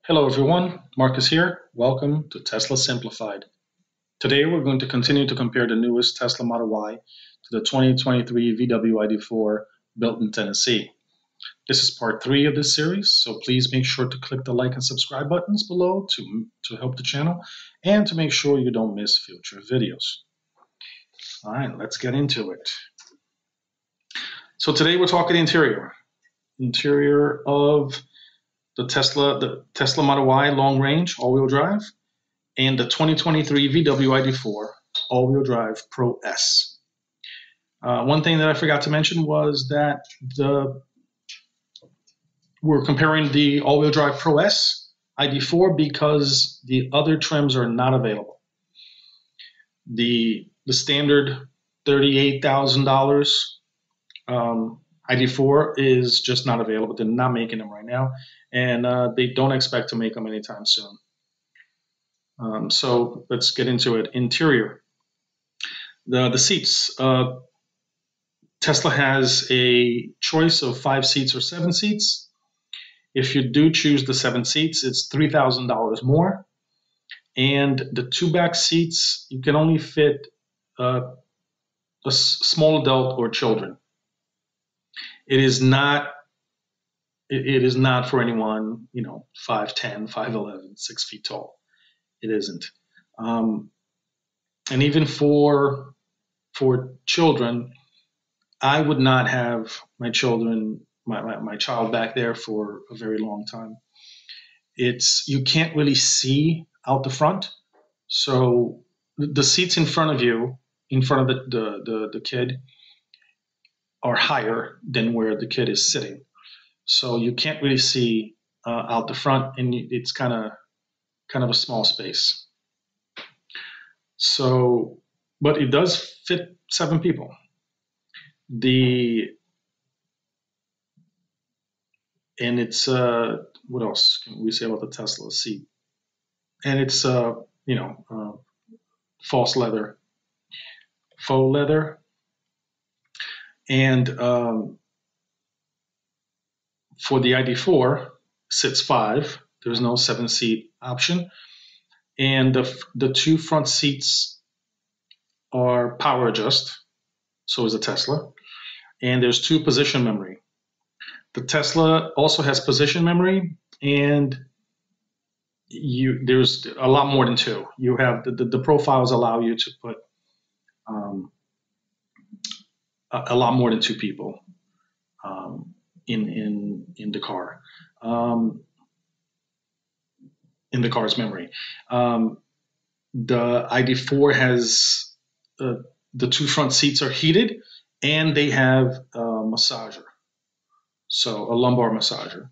Hello everyone, Marcus here. Welcome to Tesla Simplified. Today we're going to continue to compare the newest Tesla Model Y to the 2023 VW ID.4 built in Tennessee. This is part 3 of this series, so please make sure to click the like and subscribe buttons below to help the channel and to make sure you don't miss future videos. All right, let's get into it. So today we're talking interior of the Tesla Model Y long range all-wheel drive and the 2023 VW ID.4 all-wheel drive Pro S. One thing that I forgot to mention was that we're comparing the all-wheel drive Pro S ID.4 because the other trims are not available. The standard $38,000 ID.4 is just not available. They're not making them right now, and they don't expect to make them anytime soon. So let's get into it. Interior. The seats. Tesla has a choice of 5 seats or 7 seats. If you do choose the 7 seats, it's $3,000 more. And the 2 back seats, you can only fit a small adult or children. It is not for anyone, 5'10", 5'11", 6 feet tall. It isn't. And even for children, I would not have my child back there for a very long time. You can't really see out the front. So the seats in front of you, in front of the kid, are higher than where the kid is sitting. So you can't really see out the front, and it's kind of a small space. So, but it does fit 7 people. And it's what else can we say about the Tesla seat? And it's faux leather, and for the ID.4 sits 5. There's no 7-seat option, and the 2 front seats are power adjust. So is the Tesla, and there's 2 position memory. The Tesla also has position memory, and there's a lot more than 2. You have the profiles allow you to put a lot more than 2 people in the car, in the car's memory. The ID.4 has the 2 front seats are heated, and they have a massager, so a lumbar massager.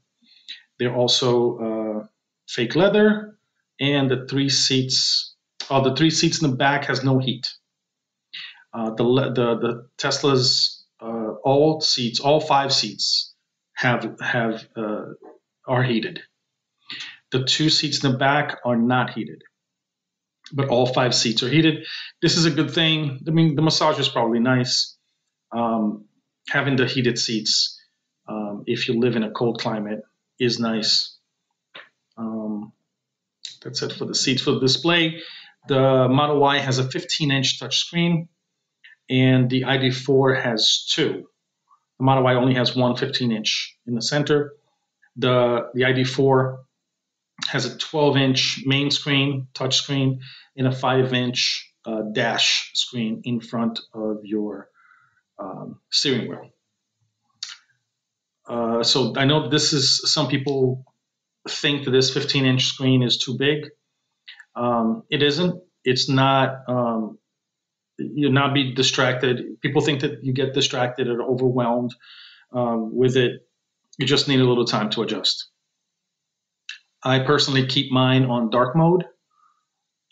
They're also fake leather, and the 3 seats in the back has no heat. The Tesla's all 5 seats are heated. The 2 seats in the back are not heated, but all 5 seats are heated. This is a good thing. I mean, the massager is probably nice. Having the heated seats, if you live in a cold climate, is nice. That's it for the seats. For the display, the Model Y has a 15-inch touchscreen, and the ID.4 has 2. The Model Y only has one 15-inch in the center. The ID.4 has a 12-inch main screen, touchscreen, and a 5-inch dash screen in front of your steering wheel. So I know some people think that this 15-inch screen is too big. It isn't. It's not. You'll not be distracted. People think that you get distracted or overwhelmed with it. You just need a little time to adjust. I personally keep mine on dark mode,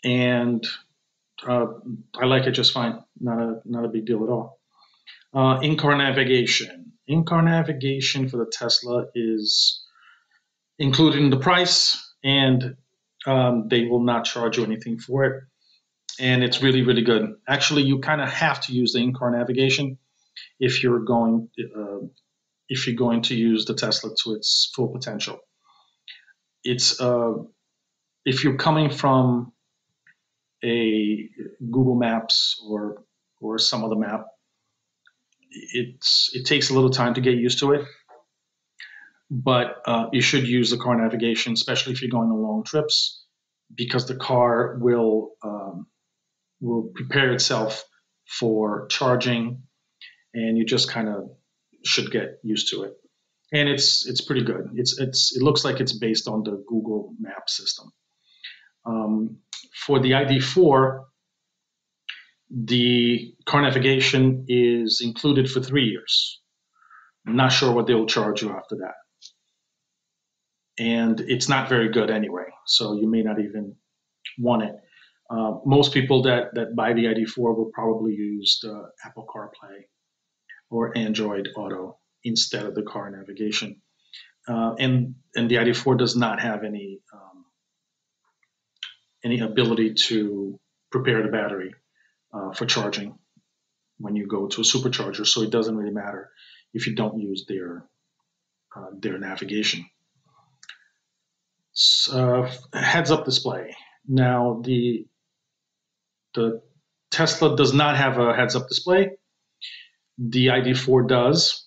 and I like it just fine. Not a big deal at all. In-car navigation. In-car navigation for the Tesla is included in the price, and they will not charge you anything for it. And it's really, really good. Actually, you kind of have to use the in-car navigation if you're going to use the Tesla to its full potential. it's if you're coming from a Google Maps or some other map, it takes a little time to get used to it. But you should use the car navigation, especially if you're going on long trips, because the car will prepare itself for charging, and you just kind of should get used to it. And it's pretty good. It looks like it's based on the Google Map system. For the ID4, the car navigation is included for 3 years. I'm not sure what they will charge you after that. And it's not very good anyway, so you may not even want it. Most people that buy the ID4 will probably use the Apple CarPlay or Android Auto instead of the car navigation. And the ID4 does not have any ability to prepare the battery for charging when you go to a supercharger, so it doesn't really matter if you don't use their navigation. Heads-up display. Now the Tesla does not have a heads-up display. The ID4 does.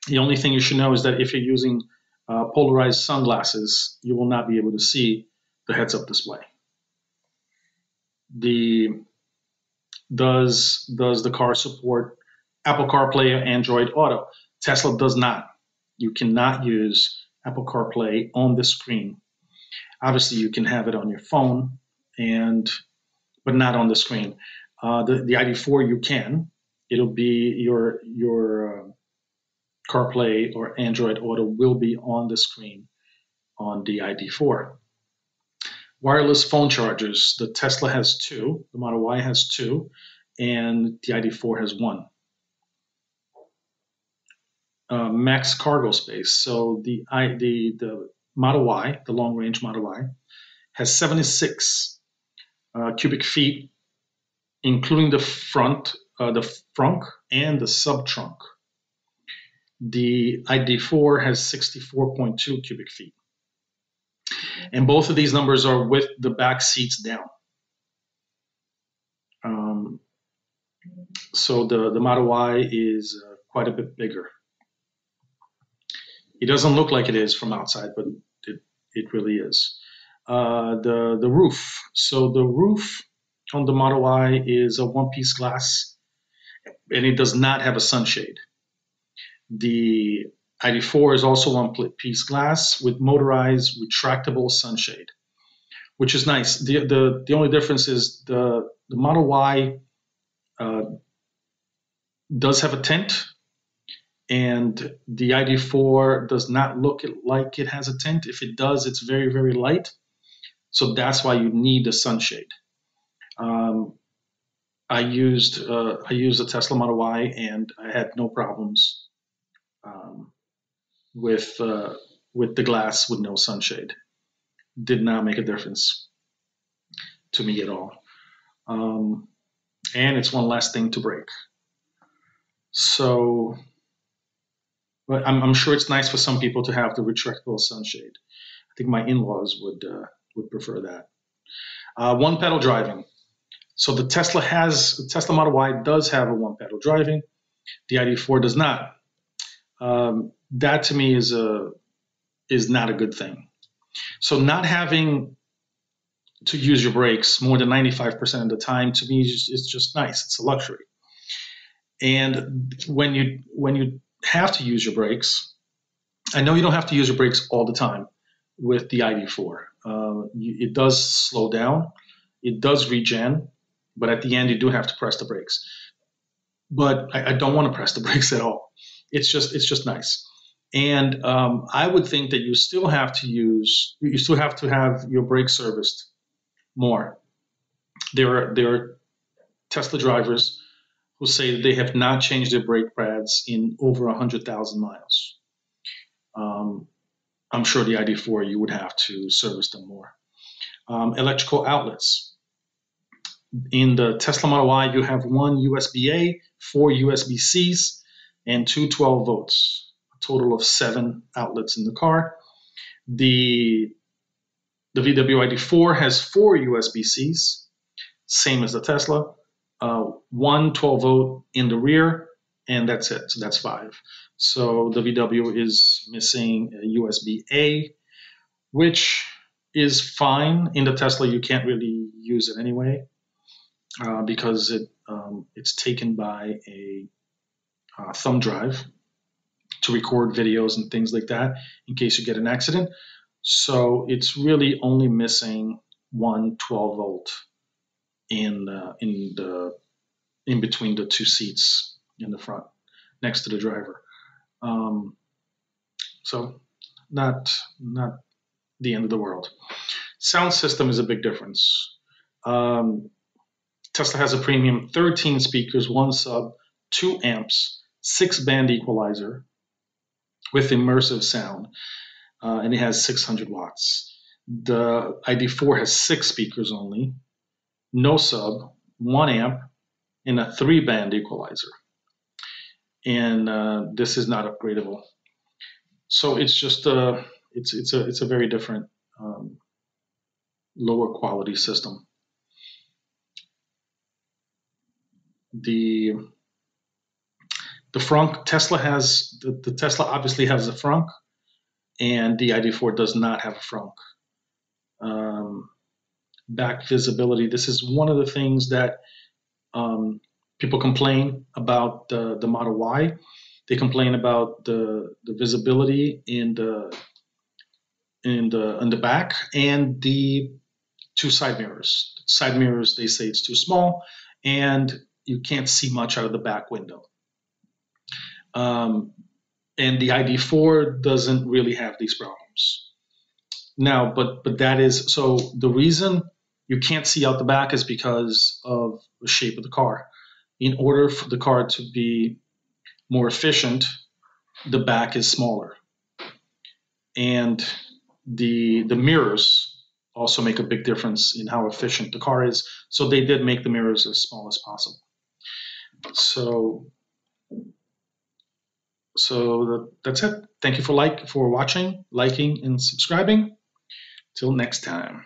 The only thing you should know is that if you're using polarized sunglasses, you will not be able to see the heads-up display. Does the car support Apple CarPlay or Android Auto? Tesla does not. You cannot use Apple CarPlay on the screen. Obviously, you can have it on your phone, but not on the screen. The ID4 you can. It'll be your CarPlay or Android Auto will be on the screen on the ID4. Wireless phone chargers. The Tesla has 2, the Model Y has 2, and the ID4 has 1. Max cargo space. So the Model Y, the long range Model Y, has 76 cubic feet, including the front, the frunk, and the sub trunk. The ID4 has 64.2 cubic feet. And both of these numbers are with the back seats down. So the Model Y is quite a bit bigger. It doesn't look like it is from outside, but it really is. The roof. So the roof on the Model Y is a one-piece glass, and it does not have a sunshade. The ID4 is also one-piece glass with motorized retractable sunshade, which is nice. The only difference is the Model Y does have a tint, and the ID4 does not look like it has a tint. If it does, it's very, very light. So that's why you need a sunshade. I used the Tesla Model Y, and I had no problems with the glass with no sunshade. Did not make a difference to me at all. And it's one less thing to break. So, but I'm sure it's nice for some people to have the retractable sunshade. I think my in-laws would prefer that. One pedal driving. So the Tesla Model Y does have a one pedal driving. The ID4 does not. That to me is not a good thing. So not having to use your brakes more than 95% of the time, to me, is just nice. It's a luxury. And when you have to use your brakes, I know you don't have to use your brakes all the time with the ID4. It does slow down, it does regen, but at the end you do have to press the brakes. But I don't want to press the brakes at all. It's just nice. And I would think that you still have to have your brakes serviced more. There are Tesla drivers who say they have not changed their brake pads in over 100,000 miles. I'm sure the ID4 you would have to service them more. Electrical outlets. In the Tesla Model Y, you have 1 USB-A, 4 USB-Cs, and 2 12 volts. A total of 7 outlets in the car. The The VW ID.4 has 4 USB-Cs, same as the Tesla. One 12-volt in the rear, and that's it. So that's 5. So the VW is missing a USB-A, which is fine. In the Tesla, you can't really use it anyway because it's taken by a thumb drive to record videos and things like that in case you get an accident. So it's really only missing one 12-volt in between the 2 seats in the front next to the driver. So not the end of the world. Sound system is a big difference. Tesla has a premium 13 speakers, 1 sub, 2 amps, 6-band equalizer with immersive sound, and it has 600 watts. The ID.4 has 6 speakers only, no sub, 1 amp, and a 3-band equalizer. And this is not upgradable. So it's just it's a very different lower quality system. The frunk, Tesla has the Tesla obviously has a frunk, and the ID.4 does not have a frunk. Back visibility. This is one of the things that people complain about the Model Y. They complain about the visibility in the back and the 2 side mirrors. Side mirrors, they say it's too small, and you can't see much out of the back window. And the ID.4 doesn't really have these problems. Now, but that is, so the reason you can't see out the back is because of the shape of the car. In order for the car to be more efficient, the back is smaller. And the mirrors also make a big difference in how efficient the car is. So they did make the mirrors as small as possible. So that's it. Thank you for watching, liking, and subscribing. Till next time.